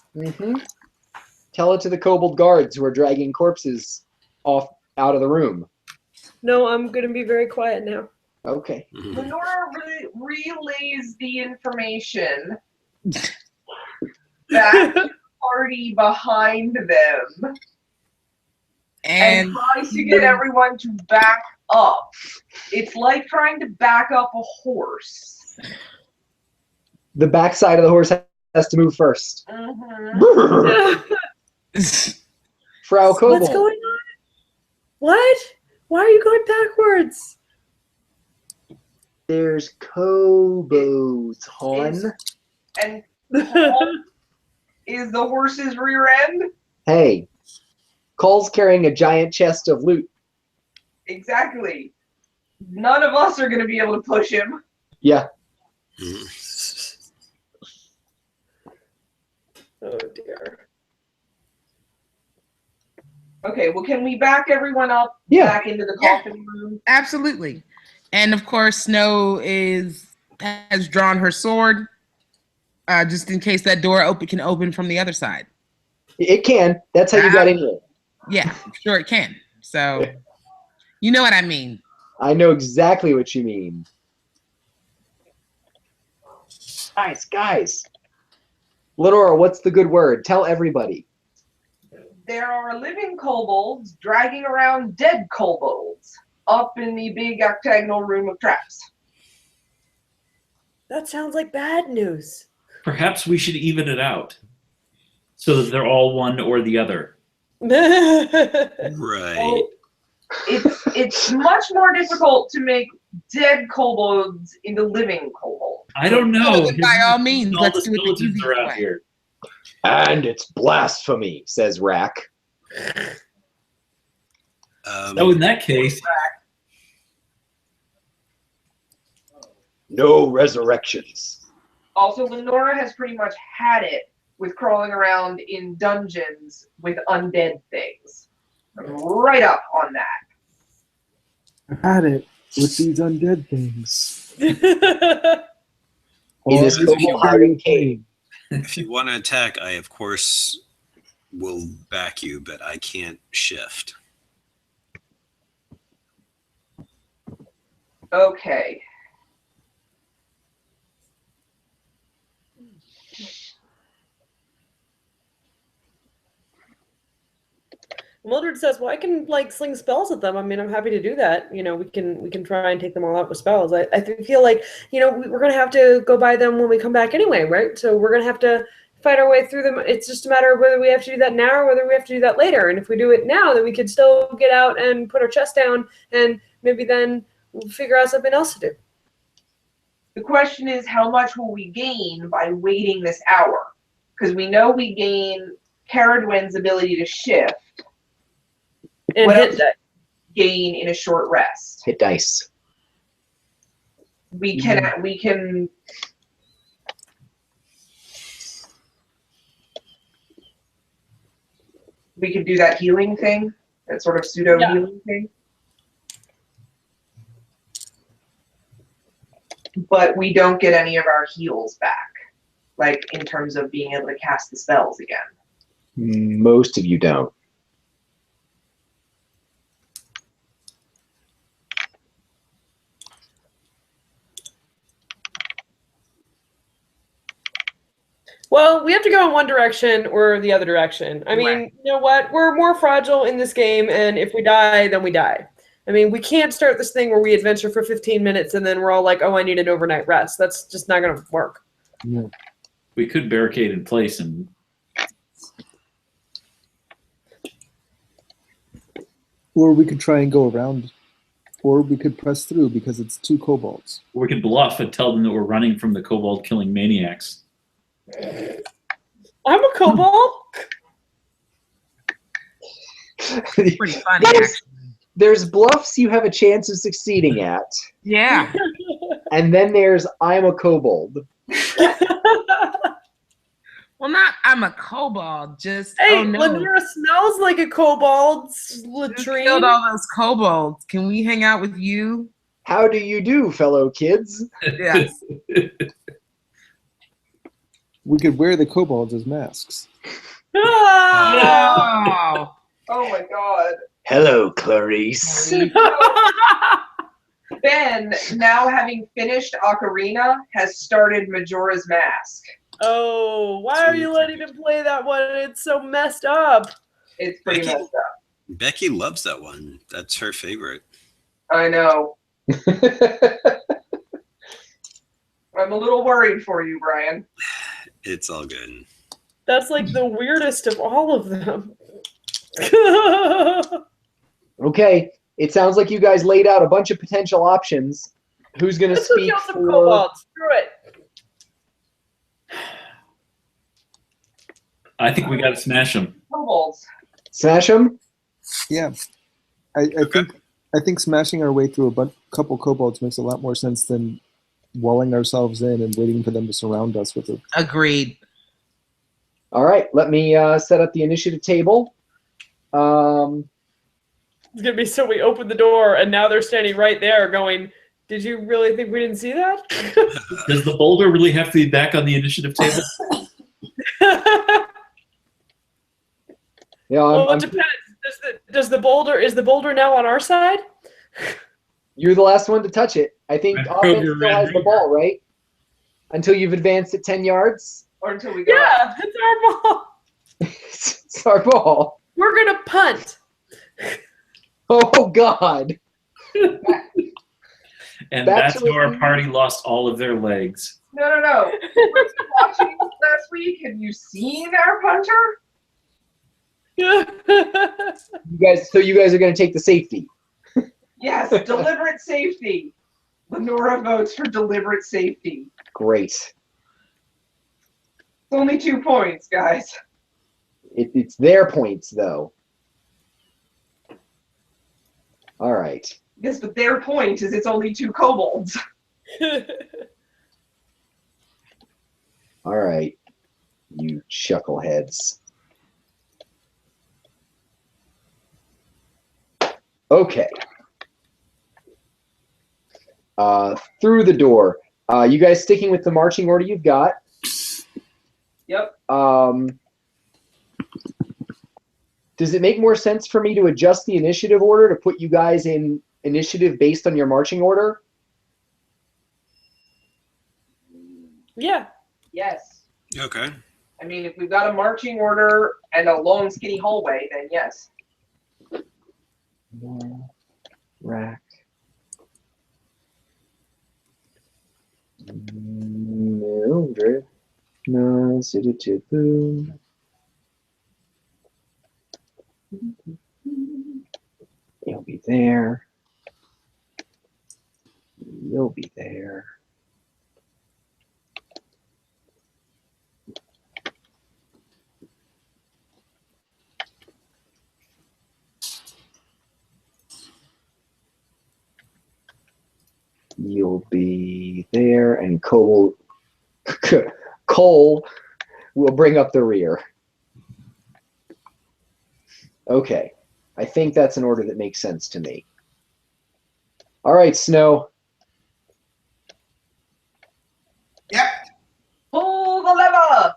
Tell it to the kobold guards who are dragging corpses out of the room. No, I'm going to be very quiet now. Okay. Lenora relays the information back to the party behind them and tries to get everyone to back up. It's like trying to back up a horse. The backside of the horse has to move first. Frau Kobold. What's going on? What? Why are you going backwards? There's kobolds, hon. And is the horse's rear end? Hey, Cole's carrying a giant chest of loot. Exactly. None of us are going to be able to push him. Yeah. Okay, well, can we back everyone up back into the coffin room? Absolutely. And of course, Snow has drawn her sword, just in case that door can open from the other side. It can. That's how you got in here. Yeah, sure it can. So, you know what I mean. I know exactly what you mean. Guys. Lenora, what's the good word? Tell everybody. There are living kobolds dragging around dead kobolds up in the big octagonal room of traps. That sounds like bad news. Perhaps we should even it out so that they're all one or the other. Right. Well, it's much more difficult to make dead kobolds into living kobolds. I don't know. By all means, all let's the do it the skeletons easy around way. here. And it's blasphemy, says Rack. So in that case, no resurrections. Also, Lenora has pretty much had it with crawling around in dungeons with undead things. I'm right up on that. I had it with these undead things. In this kobold hiding cave. If you want to attack, I of course will back you, but I can't shift. Okay. Mildred says, "Well, I can like sling spells at them. I mean, I'm happy to do that. You know, we can try and take them all out with spells. I feel like, you know, we're gonna have to go by them when we come back anyway, right? So we're gonna have to fight our way through them. It's just a matter of whether we have to do that now or whether we have to do that later. And if we do it now, then we can still get out and put our chest down, and maybe then we'll figure out something else to do." The question is, how much will we gain by waiting this hour? Because we know we gain Caradwen's ability to shift. And What hit else that. gain in a short rest? Hit dice. We can do that healing thing, that sort of pseudo healing thing. But we don't get any of our heals back, like in terms of being able to cast the spells again. Most of you don't. Well, we have to go in one direction or the other direction. I mean, Right. you know what? We're more fragile in this game, and if we die, then we die. I mean, we can't start this thing where we adventure for 15 minutes and then we're all like, "Oh, I need an overnight rest." That's just not going to work. Yeah. we could barricade in place and Or we could try and go around. Or we could press through because it's 2 kobolds. we could bluff and tell them that we're running from the kobold killing maniacs. I'm a kobold. Pretty funny, There's- actually. There's bluffs you have a chance of succeeding at, Yeah. and then there's I'm a kobold. Well, not I'm a kobold. Just Hey, oh no, Lenora smells like a kobold's you latrine. killed all those kobolds. Can we hang out with you? How do you do, fellow kids? Yes. We could wear the kobolds as masks. Ah! Oh. Oh my god. Hello, Clarice. Ben, now having finished Ocarina, has started Majora's Mask. Oh, why are you letting him play that one? It's so messed up. It's pretty Becky- messed up. Becky loves that one. That's her favorite. I know. I'm a little worried for you, Brian. It's all good. That's like the weirdest of all of them. Okay, it sounds like you guys laid out a bunch of potential options. Who's going to Let's go speak kill some for... kobolds. Screw it. I think we got to smash them. Kobolds. Smash him? Yeah. I think smashing our way through couple kobolds makes a lot more sense than walling ourselves in and waiting for them to surround us with it. Agreed. All right, let me set up the initiative table. It's gonna be so we open the door and now they're standing right there going, did you really think we didn't see that? Does the boulder really have to be back on the initiative table? Yeah, Well, it depends. Is the boulder now on our side? You're the last one to touch it. I think Red offense Brogar, still Red has the Brogar. ball, right? Until you've advanced it 10 yards. Or until we go. Yeah, it's our ball. It's our ball. We're gonna punt. Oh, God. And Back that's to how our it. party lost all of their legs. No. Was you watching last week? Have you seen our punter? You guys are going to take the safety. Yes, deliberate safety. Lenora votes for deliberate safety. Great. It's only 2 points, guys. It's their points, though. All right. Yes, but their point is it's only 2 kobolds. All right. You chuckleheads. Okay. Through the door. You guys sticking with the marching order you've got? Yep. Does it make more sense for me to adjust the initiative order to put you guys in initiative based on your marching order? Yeah. Yes. Okay. I mean, if we've got a marching order and a long, skinny hallway, then yes. Rack. Mildred. No, boom. You'll be there. You'll be there. You'll be there, and Cole will bring up the rear. Okay. I think that's an order that makes sense to me. All right, Snow. Yep. Pull the lever!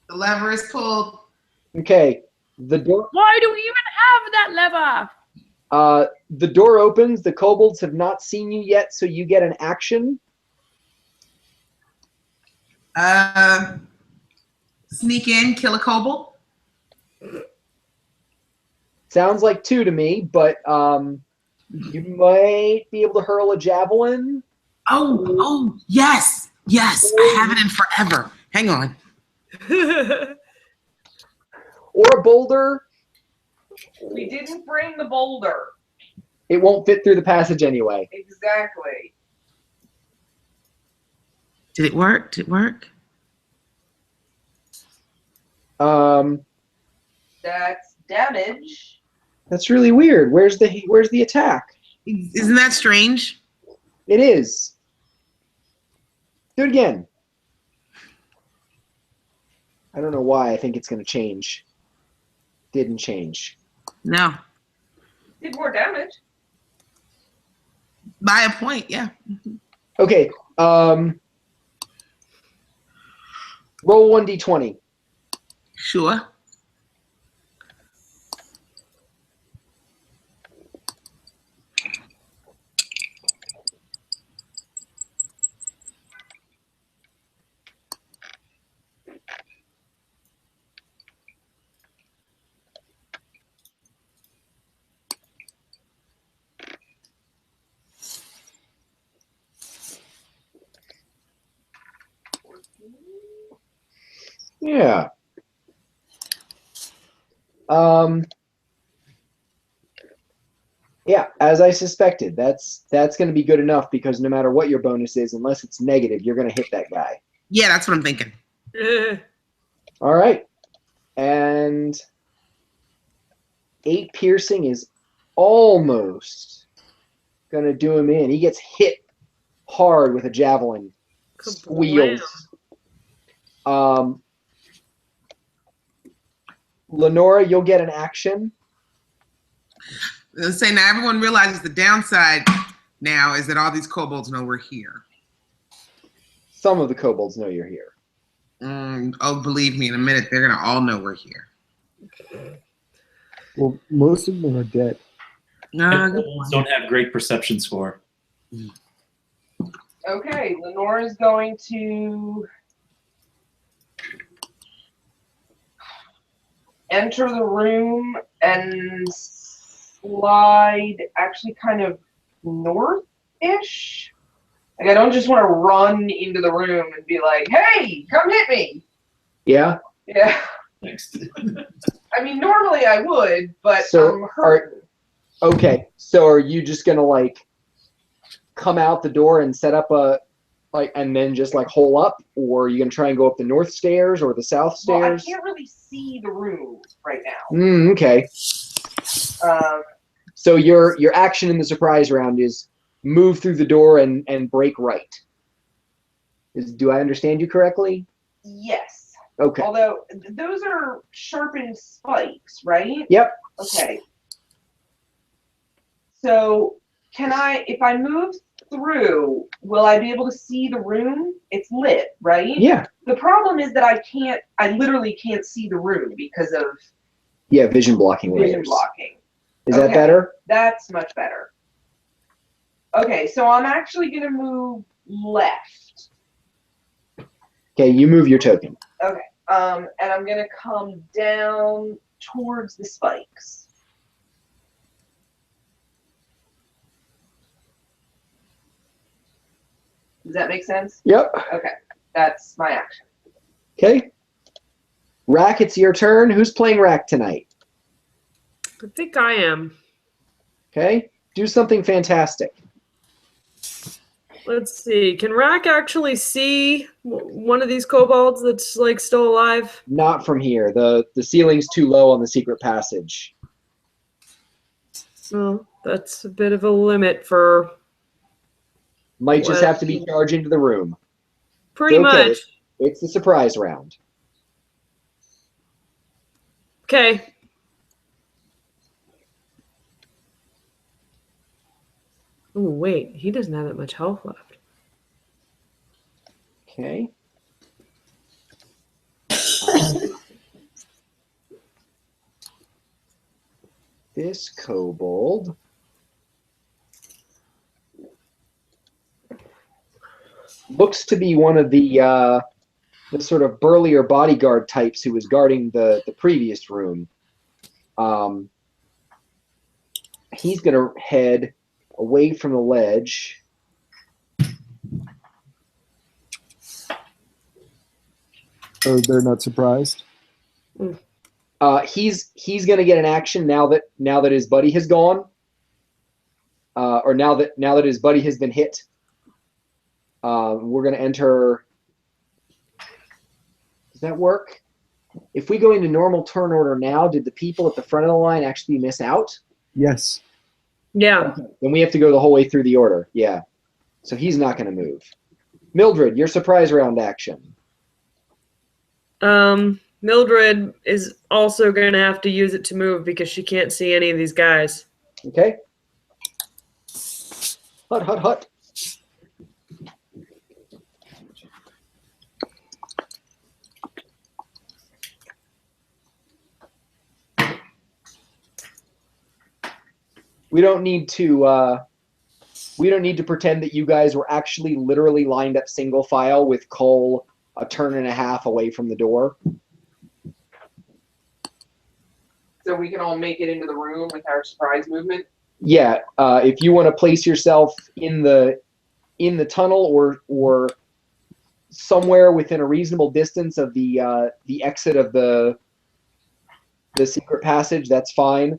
The lever is pulled. Okay. The door Why do we even have that lever? the door opens. The kobolds have not seen you yet, so you get an action. Sneak in, kill a kobold. Sounds like 2 to me, but you might be able to hurl a javelin. Oh, yes. Yes, I haven't in forever. Hang on. Or a boulder. We didn't bring the boulder. It won't fit through the passage anyway. Exactly. Did it work? Did it work? That's damage. That's really weird. Where's the attack? Isn't that strange? It is. Do it again. I don't know why I think it's going to change. Didn't change. No. Did more damage. By a point, yeah. Okay. Roll 1d20. Sure. Yeah. Yeah, as I suspected, that's going to be good enough because no matter what your bonus is, unless it's negative, you're going to hit that guy. Yeah, that's what I'm thinking. All right. And 8 piercing is almost going to do him in. He gets hit hard with a javelin. Squeals. Lenora, you'll get an action. Let's say now everyone realizes the downside now is that all these kobolds know we're here. Some of the kobolds know you're here. Oh, believe me, in a minute they're gonna all know we're here. Well, most of them are dead. Kobolds don't have great perception score. Okay, Lenora's going to enter the room and slide actually kind of north-ish. Like, I don't just want to run into the room and be like, hey, come hit me. Yeah? Yeah. Next. I mean, normally I would, but So I'm hurt. Okay, so are you just gonna like come out the door and set up a like and then just like hole up, or are you gonna try and go up the north stairs or the south Well, I stairs? can't really see the room right now. Okay. So your action in the surprise round is move through the door and break right. Do I understand you correctly? Yes. Okay. Although those are sharpened spikes, right? Yep. Okay. So can I, if I move through, will I be able to see the room? It's lit, right? Yeah. The problem is that I literally can't see the room because of Vision blocking vision layers. blocking. Is that better? That's much better. Okay, so I'm actually going to move left. Okay, you move your token. Okay, and I'm going to come down towards the spikes. Does that make sense? Yep. Okay, that's my action. Okay. Rack, it's your turn. Who's playing Rack tonight? I think I am. Okay. Do something fantastic. Let's see. Can Rack actually see one of these kobolds that's like still alive? Not from here. The ceiling's too low on the secret passage. Well, that's a bit of a limit for Might just have to be charged into the room. pretty Okay. much. It's the surprise round. Okay. Oh, wait. He doesn't have that much health left. Okay. This kobold looks to be one of the sort of burlier bodyguard types who was guarding the previous room. He's going to head away from the ledge. Oh, they're not surprised? He's going to get an action now that his buddy has gone, or now that his buddy has been hit. We're going to enter. Does that work? If we go into normal turn order now, did the people at the front of the line actually miss out? Yes. Yeah. Okay. Then we have to go the whole way through the order. Yeah. So he's not going to move. Mildred, your surprise round action. Mildred is also going to have to use it to move because she can't see any of these guys. Okay. Hut, hut, hut. We don't need to pretend that you guys were actually literally lined up single file with Cole a turn and a half away from the door. So we can all make it into the room with our surprise movement? Yeah, if you want to place yourself in the tunnel or somewhere within a reasonable distance of the exit of the secret passage, that's fine.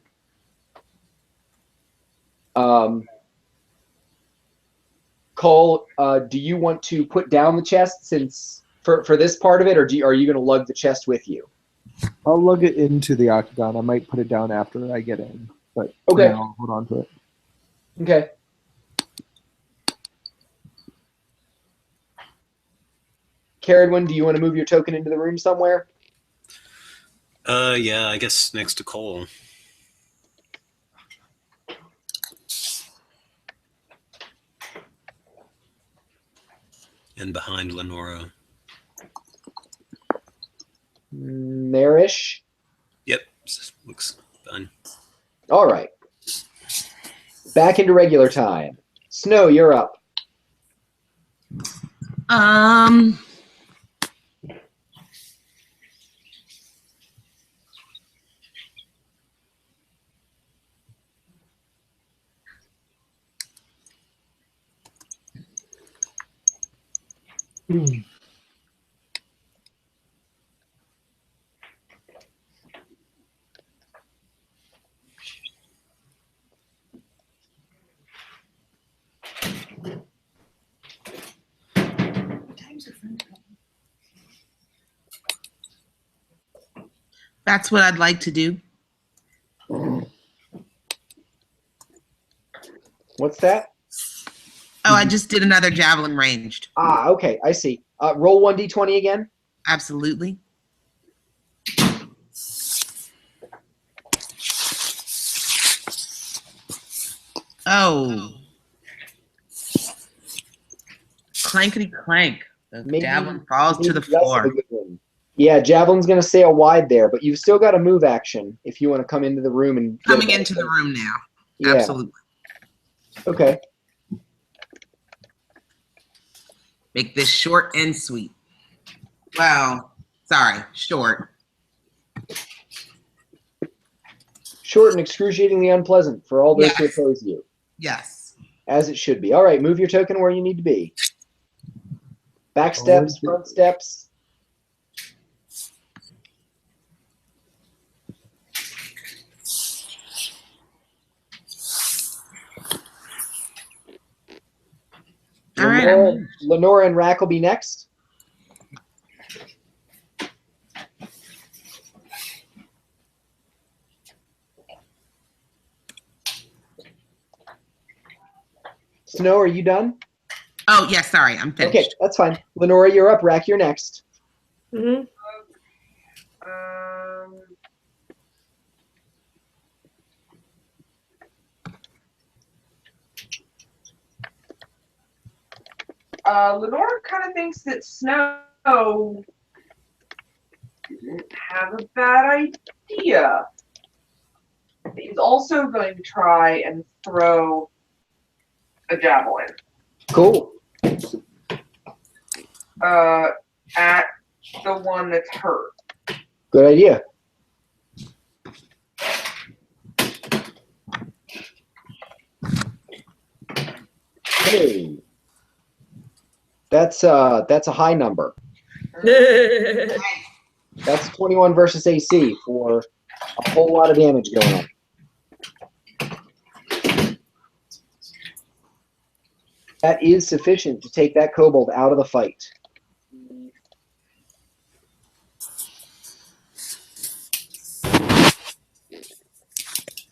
Cole, do you want to put down the chest since for this part of it, or are you going to lug the chest with you? I'll lug it into the octagon. I might put it down after I get in, but Okay. I'll hold on to it. Okay. Caradwin, do you want to move your token into the room somewhere? Yeah, I guess next to Cole. And behind Lenora. Marish. Yep, looks fine. All right. Back into regular time. Snow, you're up. That's what I'd like to do. What's that? Oh, I just did another javelin ranged. Ah, okay, I see. Roll 1d20 again. Absolutely. Oh. Clankety clank. The Maybe- javelin falls to the Maybe less of floor. a good one. Yeah, Javelin's going to sail wide there, but you've still got a move action if you want to come into the room and get Coming a- into the room now. Yeah. Absolutely. Okay. Make this short and sweet. Well, sorry, short. Short and excruciatingly unpleasant for all those who Yes. oppose you, Yes. as it should be. All right, move your token where you need to be. Back steps, front steps. All right. Lenora and Rack will be next. Snow, are you done? Oh, yes, sorry, I'm finished. Okay, that's fine. Lenora, you're up. Rack, you're next. Mm-hmm. Lenore kind of thinks that Snow didn't have a bad idea. He's also going to try and throw a javelin Cool. at the one that's hurt. Good idea. Hey. That's a high number. That's 21 versus AC for a whole lot of damage going on. That is sufficient to take that kobold out of the fight.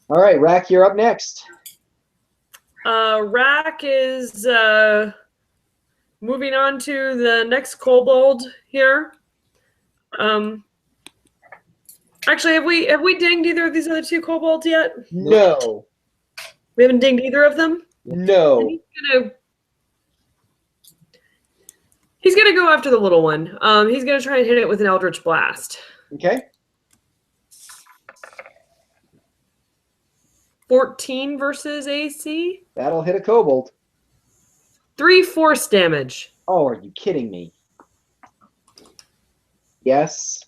All right, Rack, you're up next. Rack is moving on to the next kobold here. Actually, have we dinged either of these other two kobolds yet? No. We haven't dinged either of them? No. He's gonna go after the little one. He's gonna try and hit it with an Eldritch Blast. Okay. 14 versus AC. That'll hit a kobold. 3 force damage. Oh, are you kidding me? Yes.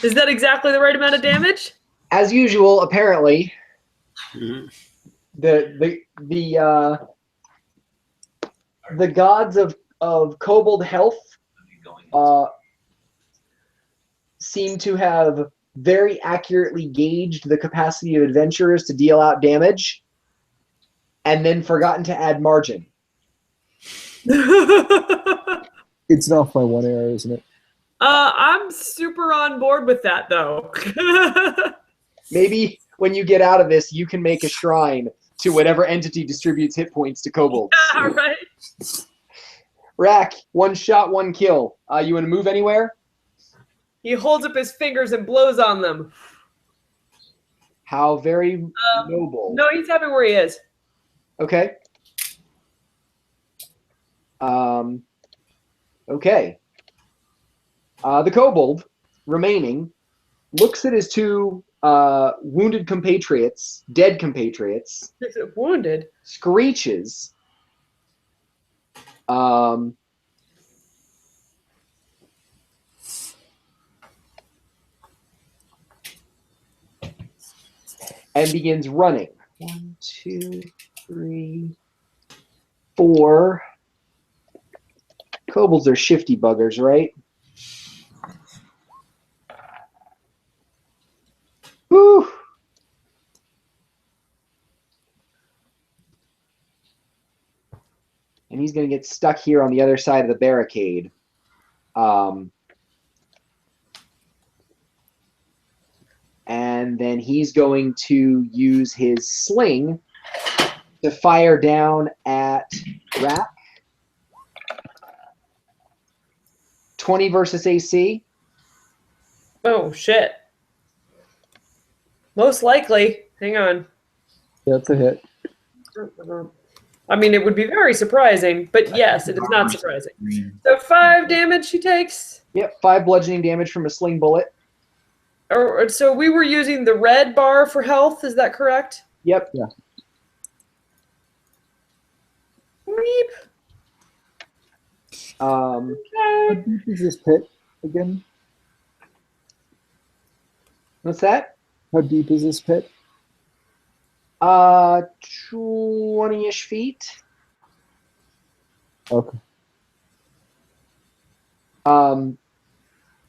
Is that exactly the right amount of damage? As usual, apparently. Mhm. The gods of kobold health seem to have very accurately gauged the capacity of adventurers to deal out damage and then forgotten to add margin. It's off by one error, isn't it? I'm super on board with that, though. Maybe when you get out of this, you can make a shrine to whatever entity distributes hit points to kobolds. All right. Rack, one shot, one kill. You want to move anywhere? He holds up his fingers and blows on them. How very noble. No, he's happy where he is. Okay. Okay. The kobold, remaining, looks at his two wounded compatriots, dead compatriots. Wounded? Screeches. And begins running. 1, 2, 3, 4. Kobolds are shifty buggers, right? Whew. And he's going to get stuck here on the other side of the barricade. And then he's going to use his sling to fire down at Rack. 20 versus AC. Oh, shit. Most likely. Hang on. That's a hit. I mean, it would be very surprising, but yes, it is not surprising. So 5 damage she takes. Yep, 5 bludgeoning damage from a sling bullet. So we were using the red bar for health, is that correct? Yep. Yeah. Weep. How deep is this pit again? What's that? How deep is this pit? 20-ish feet. Okay. And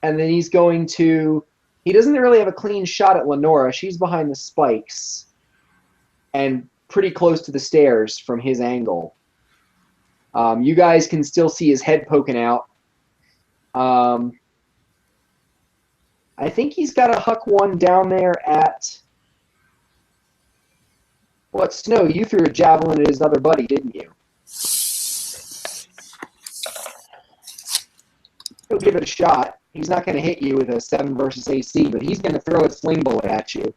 then he's going to... He doesn't really have a clean shot at Lenora. She's behind the spikes and pretty close to the stairs from his angle. You guys can still see his head poking out. I think he's got a huck one down there at... What, Snow? You threw a javelin at his other buddy, didn't you? He'll give it a shot. He's not going to hit you with a 7 versus AC, but he's going to throw a sling bullet at you.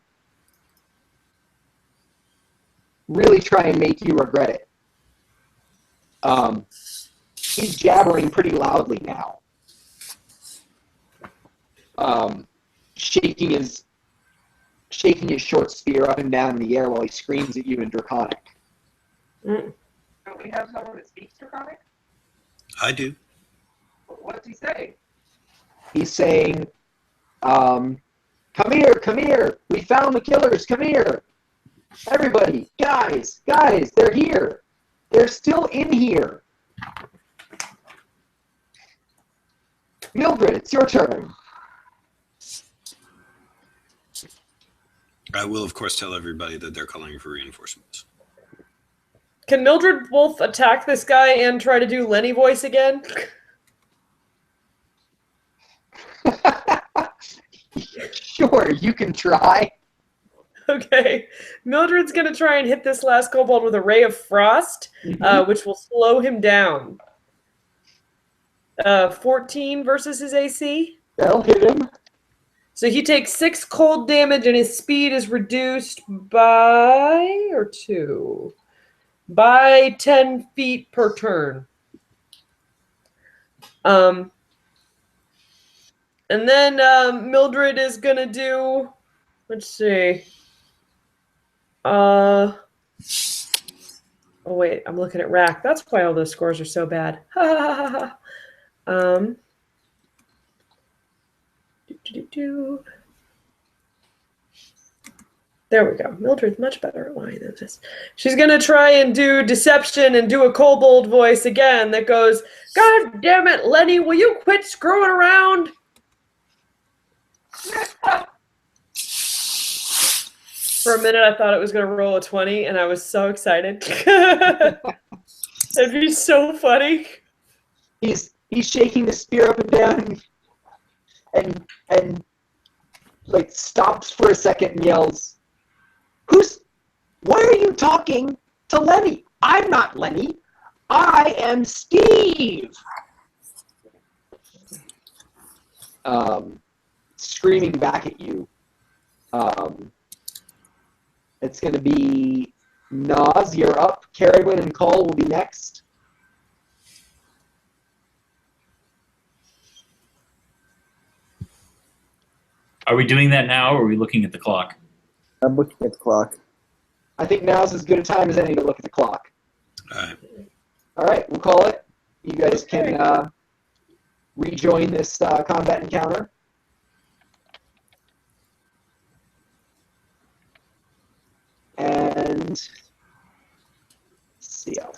Really try and make you regret it. He's jabbering pretty loudly now. Shaking his short spear up and down in the air while he screams at you in Draconic. Don't we have someone that speaks Draconic? I do. What does he say? He's saying, come here, we found the killers, come here. Everybody, guys, they're here. They're still in here. Mildred, it's your turn. I will, of course, tell everybody that they're calling for reinforcements. Can Mildred both attack this guy and try to do Lenny voice again? Sure, you can try. Okay. Mildred's going to try and hit this last kobold with a ray of frost, which will slow him down. 14 versus his AC. That'll hit him. So he takes 6 cold damage and his speed is reduced by, or 2? By 10 feet per turn. And then Mildred is going to do, let's see. Oh, wait, I'm looking at Rack. That's why all those scores are so bad. There we go. Mildred's much better at lying than this. She's going to try and do deception and do a kobold voice again that goes, God damn it, Lenny, will you quit screwing around? For a minute, I thought it was going to roll a 20, and I was so excited. That'd be so funny. He's shaking the spear up and down and like stops for a second and yells, why are you talking to Lenny? I'm not Lenny. I am Steve. screaming back at you. It's going to be Nas, you're up. Carrigan and Call will be next. Are we doing that now, or are we looking at the clock? I'm looking at the clock. I think now's as good a time as any to look at the clock. All right. All right, we'll call it. You guys can rejoin this combat encounter. And let's see, I'll